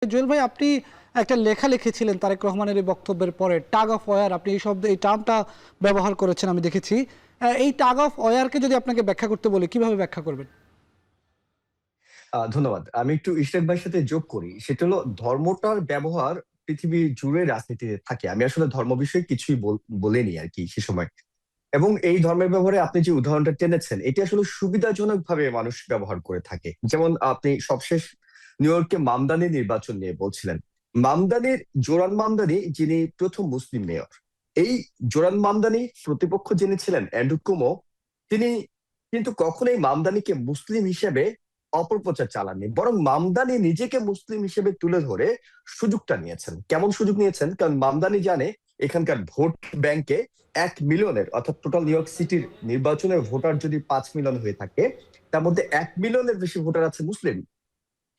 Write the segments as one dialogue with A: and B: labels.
A: জুয়েল ভাই, আপনি একটা লেখা লিখেছিলেন তারেক রহমানের এই বক্তব্যের পরে, টাগ অফ ওয়ার, আপনি এই টার্মটা ব্যবহার করেছেন আমি দেখেছি। এই টাগ অফ ওয়ারকে যদি আপনাকে ব্যাখ্যা করতে বলি, কিভাবে ব্যাখ্যা করবেন?
B: ধন্যবাদ। আমি একটু ইশরাক ভাইয়ের সাথে যোগ করি। সেটা হলো ধর্মটার ব্যবহার পৃথিবী জুড়ে রাজনীতিতে থাকে। আমি আসলে ধর্ম বিষয়ে কিছুই বলিনি আরকি সে সময়। এবং এই ধর্মের ব্যবহারে আপনি যে উদাহরণটা টেনেছেন, এটি আসলে সুবিধাজনকভাবে মানুষ ব্যবহার করে থাকে। যেমন আপনি সবশেষ নিউ ইয়র্কে মামদানি নির্বাচন নিয়ে বলছিলেন। জোরান মামদানি যিনি প্রথম মুসলিম মেয়র। এই জোরান মামদানি প্রতিপক্ষ যিনি ছিলেন অ্যান্ড্রু কুমো, তিনি কিন্তু কখনোই মামদানিকে মুসলিম হিসেবে অপপ্রচার চালাননি, বরং মামদানি নিজেকে মুসলিম হিসেবে তুলে ধরে সুযোগটা নিয়েছেন। কেমন সুযোগ নিয়েছেন? কারণ মামদানি জানে এখানকার ভোট ব্যাংকে 1 মিলিয়নের, অর্থাৎ টোটাল নিউ ইয়র্ক সিটির নির্বাচনের ভোটার যদি 5 মিলিয়ন হয়ে থাকে, তার মধ্যে 1 মিলিয়নের বেশি ভোটার আছে মুসলিম।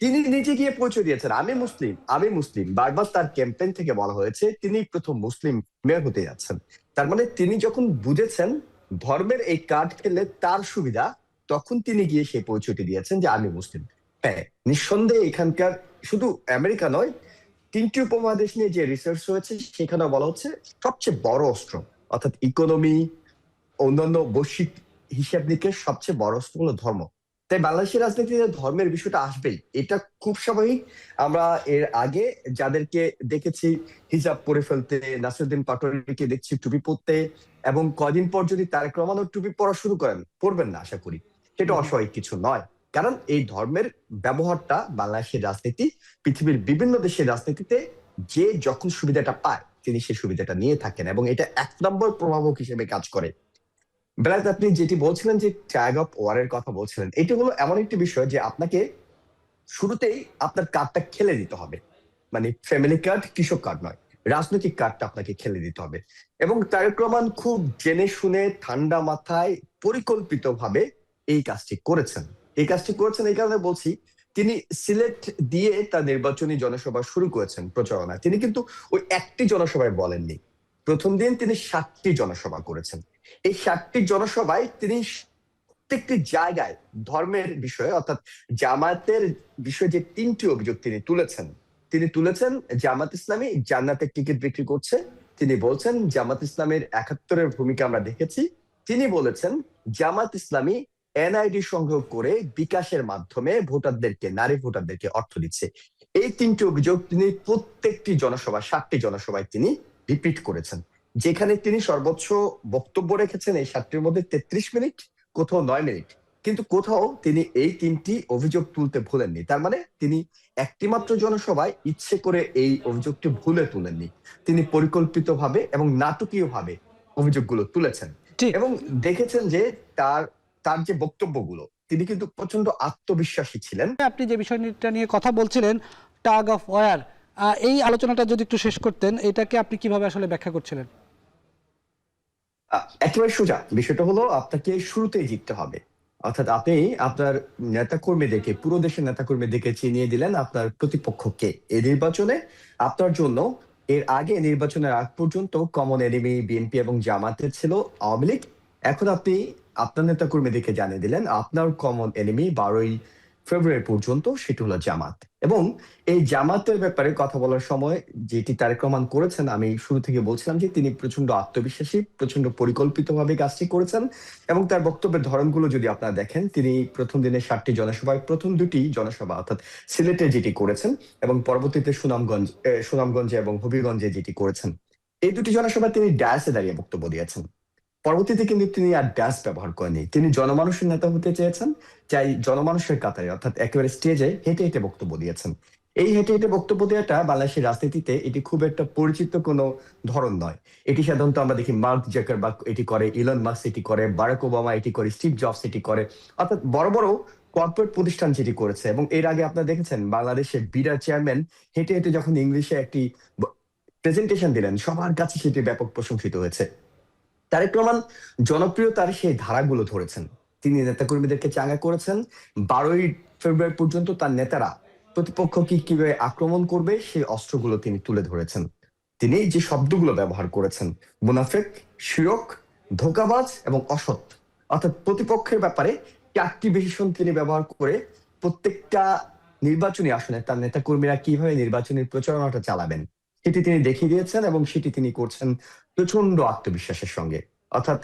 B: তিনি নিজে গিয়ে পরিচয় দিয়েছেন, আমি মুসলিম, আমি মুসলিম। বারবার তার ক্যাম্পেইন থেকে বলা হয়েছে তিনি প্রথম মুসলিম মেয়র হতে যাচ্ছেন। তার মানে তিনি যখন বুঝেছেন ধর্মের এই কার্ড খেললে তার সুবিধা, তখন তিনি গিয়ে সেই পরিচয়টি দিয়েছেন যে আমি মুসলিম। হ্যাঁ, নিঃসন্দেহে এখানকার, শুধু আমেরিকা নয়, 3টি উপমহাদেশ নিয়ে যে রিসার্চ হয়েছে সেখানে বলা হচ্ছে সবচেয়ে বড় অস্ত্র, অর্থাৎ ইকোনমি, অন্যান্য বৈশ্বিক হিসাব নিকেশ, সবচেয়ে বড় অস্ত্র হলো ধর্ম। তাই বাংলাদেশের রাজনীতিতে ধর্মের বিষয়টা আসবেই, এটা খুব স্বাভাবিক। আমরা এর আগে যাদেরকে দেখেছি হিজাব পরে ফেলতে, নাসিরুদ্দিন পাটোয়ারিকে দেখছি টুপি পরতে, এবং কদিন পর যদি তারেক রহমানও টুপি পরা শুরু করেন, পরবেন না আশা করি, সেটা অস্বাভাবিক কিছু নয়। কারণ এই ধর্মের ব্যবহারটা বাংলাদেশের রাজনীতি, পৃথিবীর বিভিন্ন দেশের রাজনীতিতে যে যখন সুবিধাটা পায় তিনি সেই সুবিধাটা নিয়ে থাকেন, এবং এটা 1 নম্বর প্রভাবক হিসেবে কাজ করে। বেলায়েত, আপনি যেটি বলছিলেন যে ট্যাগ অফ ওয়ারের কথা বলছিলেন, এটি হলো এমন একটি বিষয় যে আপনাকে শুরুতেই আপনার কার্ডটা খেলে দিতে হবে। মানে ফ্যামিলি কার্ড, কৃষক কার্ড নয়, রাজনৈতিক কার্ডটা আপনাকে খেলে দিতে হবে। এবং তারেক রহমান খুব জেনে শুনে, ঠান্ডা মাথায়, পরিকল্পিতভাবে এই কাজটি করেছেন। এই কাজটি করেছেন এই কারণে বলছি, তিনি সিলেট দিয়ে তার নির্বাচনী জনসভা শুরু করেছেন প্রচারণা। তিনি কিন্তু ওই একটি জনসভায় বলেননি। প্রথম দিন তিনি 7টি জনসভা করেছেন। এই 7টি জনসভায় তিনি প্রত্যেকটি জায়গায় ধর্মের বিষয়ে, অর্থাৎ জামায়াতের বিষয়ে যে 3টি অভিযোগ তিনি তুলেছেন জামাত ইসলামী জান্নাতের টিকিট বিক্রি করছে। তিনি বলছেন জামাত ইসলামের 71-এর ভূমিকা আমরা দেখেছি। তিনি বলেছেন জামাত ইসলামী এনআইডি সংগ্রহ করে বিকাশের মাধ্যমে ভোটারদেরকে, নারী ভোটারদেরকে অর্থ দিচ্ছে। এই 3টি অভিযোগ তিনি প্রত্যেকটি জনসভা, 7টি জনসভায় তিনি রিপিট করেছেন। যেখানে তিনি সর্বোচ্চ বক্তব্য রেখেছেন এই 7টির মধ্যে 33 মিনিট, কোথাও 9 মিনিট। কিন্তু কোথাও তিনি এই 3টি অভিযোগ তুলতে ভুলেননি। তার মানে তিনি একটি মাত্র জনসভায় ইচ্ছে করে এই অভিযোগটি ভুলে তুলেননি। তিনি পরিকল্পিতভাবে এবং নাটকীয়ভাবে অভিযোগগুলো তুলেছেন।
A: ঠিক।
B: এবং দেখেছেন যে তার তার যে বক্তব্যগুলো, তিনি কিন্তু প্রচন্ড আত্মবিশ্বাসী ছিলেন।
A: আপনি যে বিষয়টা নিয়ে কথা বলছিলেন, টাগ অফ ওয়ার, এই আলোচনাটা যদি একটু শেষ করতেন, এটাকে আপনি কিভাবে আসলে ব্যাখ্যা করছিলেন?
B: একেবারে সোজা বিষয়টা হলো, আপনাকে শুরুতেই জিততে হবে। অর্থাৎ আপনি আপনার নেতাকর্মীদেরকে, পুরো দেশের নেতাকর্মীদেরকে চিনিয়ে দিলেন আপনার প্রতিপক্ষকে। এই নির্বাচনে আপনার জন্য, এর আগে নির্বাচনের আগ পর্যন্ত কমন এনিমি বিএনপি এবং জামাতের ছিল আওয়ামী লীগ। এখন আপনি আপনার নেতাকর্মীদেরকে জানিয়ে দিলেন আপনার কমন এনিমি 12ই ফেব্রুয়ারি পর্যন্ত, সেটি হলো জামাত। এবং এই জামাতের ব্যাপারে কথা বলার সময় যেটি তারেক রহমান করেছেন, আমি শুরু থেকে বলছিলাম যে তিনি প্রচন্ড আত্মবিশ্বাসী, প্রচন্ড পরিকল্পিতভাবে কাজটি করেছেন। এবং তার বক্তব্যের ধরনগুলো যদি আপনারা দেখেন, তিনি প্রথম দিনে 7টি জনসভায় প্রথম 2টি জনসভা, অর্থাৎ সিলেটে যেটি করেছেন এবং পরবর্তীতে সুনামগঞ্জে এবং হবিগঞ্জে যেটি করেছেন, এই 2টি জনসভায় তিনি ডায়াসে দাঁড়িয়ে বক্তব্য দিয়েছেন। পরবর্তীতে কিন্তু তিনি আর ড্যাশ ব্যবহার করেননি। তিনি জনমানুষের নেতা হতে চেয়েছেন, চাই জনমানুষের কাতারে, অর্থাৎ একেবারে স্টেজে হেঁটে হেঁটে বক্তব্য দিয়েছেন। এই হেঁটে হেঁটে বক্তব্য দেওয়াটা বাংলাদেশের রাজনীতিতে এটি খুব একটা পরিচিত কোনো ধরন নয়। এটি সাধারণত আমরা দেখি মার্ক জাকারবার্গ এটি করে, ইলন মাস্ক এটি করে, বারাক ওবামা এটি করে, স্টিভ জবস এটি করে, অর্থাৎ বড় বড় কর্পোরেট প্রতিষ্ঠান যেটি করেছে। এবং এর আগে আপনারা দেখেছেন বাংলাদেশের বিডার চেয়ারম্যান হেঁটে হেঁটে যখন ইংলিশে একটি প্রেজেন্টেশন দিলেন, সবার কাছে সেটি ব্যাপক প্রশংসিত হয়েছে। তারেক রহমান জনপ্রিয়তার সেই ধারাগুলো ধরেছেন। তিনি নেতাকর্মীদেরকে চাঙ্গা করেছেন। 12ই ফেব্রুয়ারি পর্যন্ত তার নেতারা প্রতিপক্ষকে কিভাবে আক্রমণ করবে সেই অস্ত্রগুলো তিনি তুলে ধরেছেন। তিনি যে শব্দগুলো ব্যবহার করেছেন, মুনাফেক, শিরক, ধোঁকাবাজ এবং অসৎ, অর্থাৎ প্রতিপক্ষের ব্যাপারে 4টি বিশেষণ তিনি ব্যবহার করে প্রত্যেকটা নির্বাচনী আসনে তার নেতাকর্মীরা কিভাবে নির্বাচনী প্রচারণাটা চালাবেন সেটি তিনি দেখিয়ে দিয়েছেন, এবং সেটি তিনি করছেন প্রচন্ড আত্মবিশ্বাসের সঙ্গে। অর্থাৎ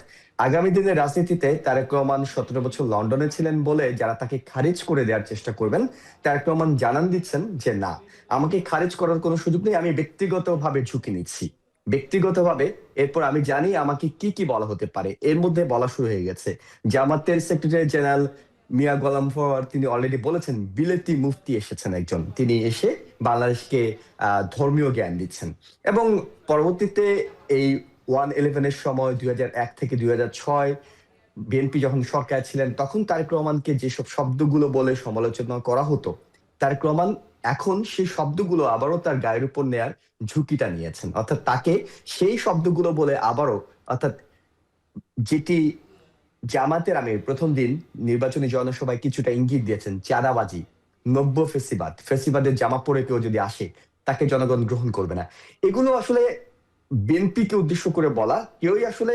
B: আগামী দিনের রাজনীতিতে তারেক রহমান 17 বছর লন্ডনে ছিলেন বলে যারা তাকে খারিজ করে দেওয়ার চেষ্টা করবেন, তারেক রহমান জানান দিচ্ছেন যে না, আমাকে খারিজ করার কোনো সুযোগ নেই, আমি ব্যক্তিগতভাবে ঝুঁকি নিচ্ছি। ব্যক্তিগতভাবে এরপর আমি জানি আমাকে কি কি বলা হতে পারে, এর মধ্যে বলা শুরু হয়ে গেছে। জামাতের সেক্রেটারি জেনারেল মিয়া গোলাম ফরওয়ার্দ তিনি অলরেডি বলেছেন বিলেতি মুফতি এসেছেন একজন, তিনি এসে বাংলাদেশকে ধর্মীয় জ্ঞান দিচ্ছেন। এবং পরবর্তীতে এই 1/11-এর সময় 2001 থেকে 2006 বিএনপি যখন সরকার ছিলেন, তখন তারেক রহমানকে যেসব শব্দগুলো বলে সমালোচনা করা হতো, তারেক রহমান এখন সেই শব্দগুলো আবারও তার গায়ের উপর নেয়ার ঝুঁকিটা নিয়েছেন। অর্থাৎ তাকে সেই শব্দগুলো বলে আবারও, অর্থাৎ যেটি জামাতের আমির প্রথম দিন নির্বাচনী জনসভায় কিছুটা ইঙ্গিত দিয়েছেন, চাঁদাবাজি, নব্য ফেসিবাদ, ফেসিবাদের জামা পরে কেউ যদি আসে তাকে জনগণ গ্রহণ করবে না, এগুলো আসলে বিএনপিকে উদ্দেশ্য করে বলা। কেউই আসলে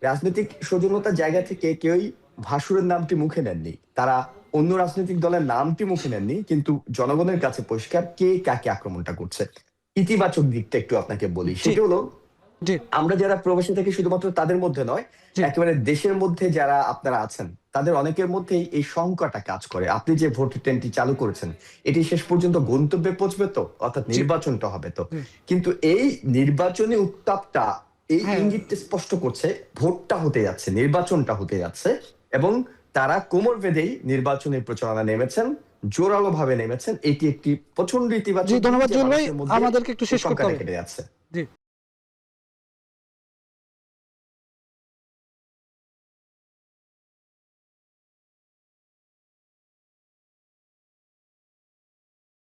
B: রাজনৈতিক সৌজন্যতার জায়গা থেকে কেউই ভাসুরের নামটি মুখে নেননি, তারা অন্য রাজনৈতিক দলের নামটি মুখে নেননি, কিন্তু জনগণের কাছে পরিষ্কার কে কাকে আক্রমণটা করছে। ইতিবাচক দিকটা একটু আপনাকে বলি,
A: জি
B: সেটা হলো
A: জি
B: আমরা যারা প্রবাসী থাকি শুধুমাত্র তাদের মধ্যে নয়,
A: জি
B: একেবারে দেশের মধ্যে যারা আপনারা আছেন তাদের অনেকের মধ্যেই এই শঙ্কাটা কাজ করে। আপনি যে ভোট ট্রেনটি চালু করেছেন এটি শেষ পর্যন্ত গন্তব্যে পৌঁছবে তো, অর্থাৎ
A: জি
B: নির্বাচনটা হবে তো।
A: জি।
B: কিন্তু এই নির্বাচনী উত্তাপটা এই
A: হ্যাঁ
B: ইঙ্গিতটা স্পষ্ট করছে ভোটটা হতে যাচ্ছে, নির্বাচনটা হতে যাচ্ছে, এবং তারা কোমর বেঁধেই নির্বাচনী প্রচারণা নেমেছেন, জোরালো ভাবে নেমেছেন। এটি একটি প্রচন্ড
A: জি,
B: ইতিবাচক দিক
A: ধন্যবাদ
B: যে
A: জুয়েল ভাই,
B: মানুষের মধ্যে
A: আমাদেরকে একটু
B: এই
A: শেষ করতে
B: শঙ্কাটা
A: হবে।
B: কেটে যাচ্ছে।